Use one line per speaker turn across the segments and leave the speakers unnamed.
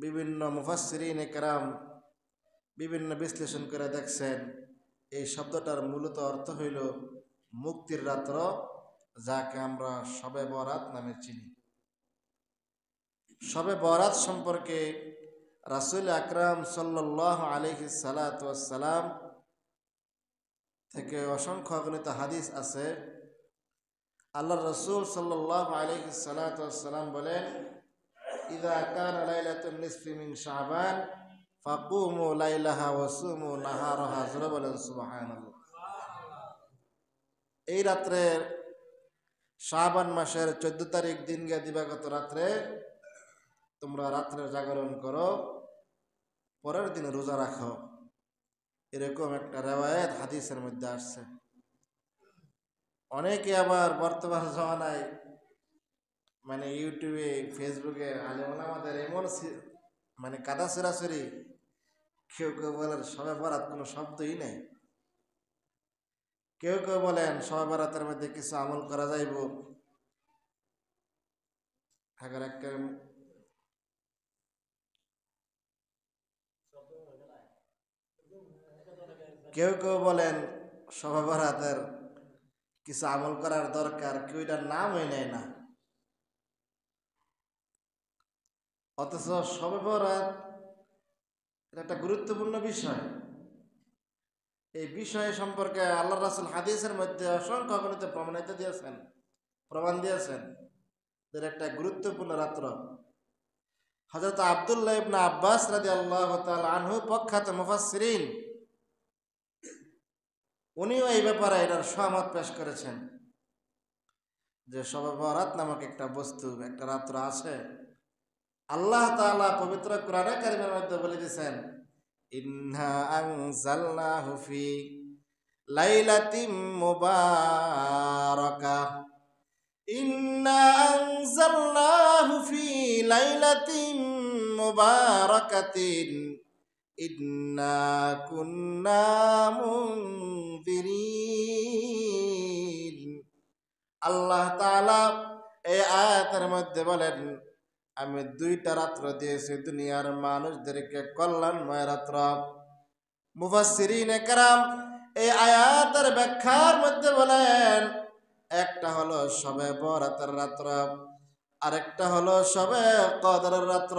বিভিন্ন মুফাসসিরিনে কেরাম বিভিন্ন বিশ্লেষণ করে দেখছেন এই শব্দটার মূলত অর্থ হইল মুক্তির রাত্র, যাকে আমরা শবে বরাত নামে চিনি। শবে বরাত সম্পর্কে রাসূল আকরাম সাল্লাল্লাহু আলাইহি সাল্লাতু ওয়াস সালাম থেকে অসংখ্য অগণিত হাদিস আছে। আল্লাহর রাসূল সাল্লাল্লাহু আলাইহি সাল্লাতু ওয়াস সালাম বলেন, ইযা কানা লাইলাতুন নিসফি মিন শাবান ফাকুমু লাইলাহা ওয়া সুমু নাহারাহা। জোরে বলেন সুবহানাল্লাহ। এই রাত্রে শাবান মাসের 14 তারিখ দিন গিয়ে দিবাগত রাত্রে তোমরা রাত্রে জাগরণ করো, পরের দিন রোজা রাখো। এরকম একটা রিওয়ায়াত হাদিসের মধ্যে আসছে। অনেকে আবার বর্তমান জমানায় মানে ইউটিউবে ফেসবুকে আলেম ওলামাদের এমন মানে কাদা ছড়াছড়ি, কেউ কেউ বলেন শবে বরাত কোনো শব্দই নেই, কেউ কেউ বলেন শবে বরাতের মধ্যে কিছু আমল করা যাইব। কেউ কেউ বলেন শবে বরাতের কিছু আমল করার দরকার, কেউ এটার নামই নেয় না। অথচ শবে বরাত এটা একটা গুরুত্বপূর্ণ বিষয়। এই বিষয় সম্পর্কে আল্লাহ রাসূল হাদিসের মধ্যে অসংখ্য অগণিত প্রমাণ দিয়েছেন এর একটা গুরুত্বপূর্ণ রাত্র। হযরত আব্দুল্লাহ ইবনে আব্বাস রাদিয়াল্লাহু তাআলা আনহু প্রখ্যাত মুফাসসিরিন, উনিও এই ব্যাপারে এটার সহমত পেশ করেছেন যে শবে বরাত নামক একটা বস্তু, একটা রাত্র আছে। আল্লাহ তাআলা পবিত্র কোরআনে কারিমের মধ্যে বলে দিয়েছেন, ইন্না আনজালনাহু ফি লাইলাতিম মুবারাকাহ, ইন্না আনজালনাহু ফি লাইলাতিম মুবারাকাতিন ইন্না কুন্না মুনযিরিন। আল্লাহ তাআলা এই আয়াতের মধ্যে বলেন, আমি 2টা রাত্র দিয়েছি দুনিয়ার মানুষদেরকে, কল্যাণময় রাত্র। মুফাসসিরিনে কেরাম এই আয়াতের ব্যাখ্যার মধ্যে বলেন, একটা হলো শবে বরাতের রাত্র, আরেকটা হলো শবে কদরের রাত্র।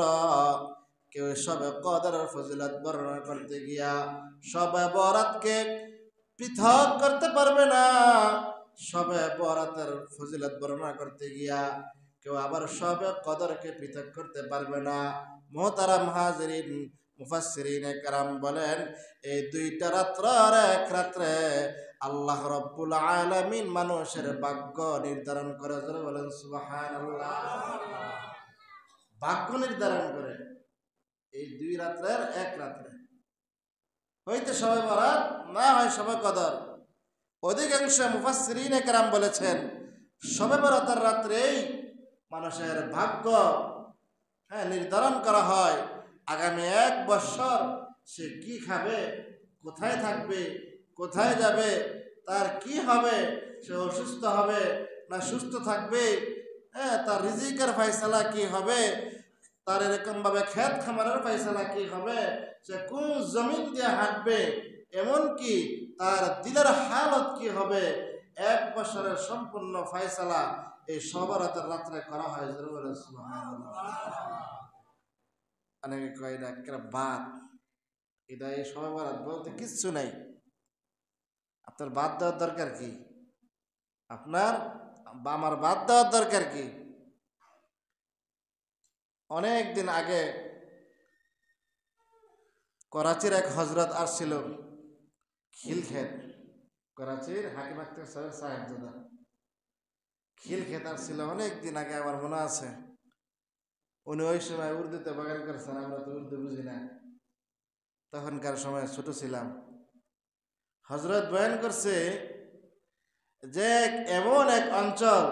কেউ শবে কদরের ফজিলত বর্ণনা করতে গিয়া শবে বরাতকে পৃথক করতে পারবে না, শবে বরাতের ফজিলত বর্ণনা করতে গিয়া কেউ আবার শবে কদরকে পৃথক করতে পারবে না। মুহতারাম হাজিরিন, মুফাসসিরিনে কেরাম বলেন, এই 2টা রাত্র আর এক রাত্রে আল্লাহ রাব্বুল আলামিন মানুষের ভাগ্য নির্ধারণ করে। জোরে বলেন সুবহানাল্লাহ। ভাগ্য নির্ধারণ করে এই 2 রাত্রের এক রাত্রে, হয়তো শবে বরাত, না হয় শবে কদর। অধিকাংশ মুফাসসিরিনে কেরাম বলেছেন শবে বরাতের রাত্রেই মানুষের ভাগ্য নির্ধারণ করা হয়। আগামী 1 বছর সে কি খাবে, কোথায় থাকবে, কোথায় যাবে, তার কি হবে, সে অসুস্থ হবে না সুস্থ থাকবে, তার রিজিকের ফয়সালা কি হবে, তার এরকম ভাবে ক্ষেত খামারের ফয়সালা কি হবে, সে কোন জমিন দিয়ে হাঁটবে, এমনকি তার দিলের হালত কি হবে, 1 বছরের সম্পূর্ণ ফয়সালা এই শবে বরাতের রাত্রে করা হয়। অনেকে কয় এটা একটা বাদ, এটা এই শবে বরাত বলতে কিচ্ছু নাই। আপনার বাদ দেওয়ার দরকার কি? আপনার বা আমার বাদ দেওয়ার দরকার কি? অনেক দিন আগে করাচির এক হজরত আসছিল খিলক্ষেত, করাচির হাকিম আখতার সাহেবজাদা খিলক্ষেত আসছিল অনেক দিন আগে, আমার মনে আছে। উনি ওই সময় উর্দুতে বয়ান করেছেন, আমরা তো উর্দু বুঝি না, তখনকার সময় ছোট ছিলাম। হজরত বয়ান করছে যে এমন এক অঞ্চল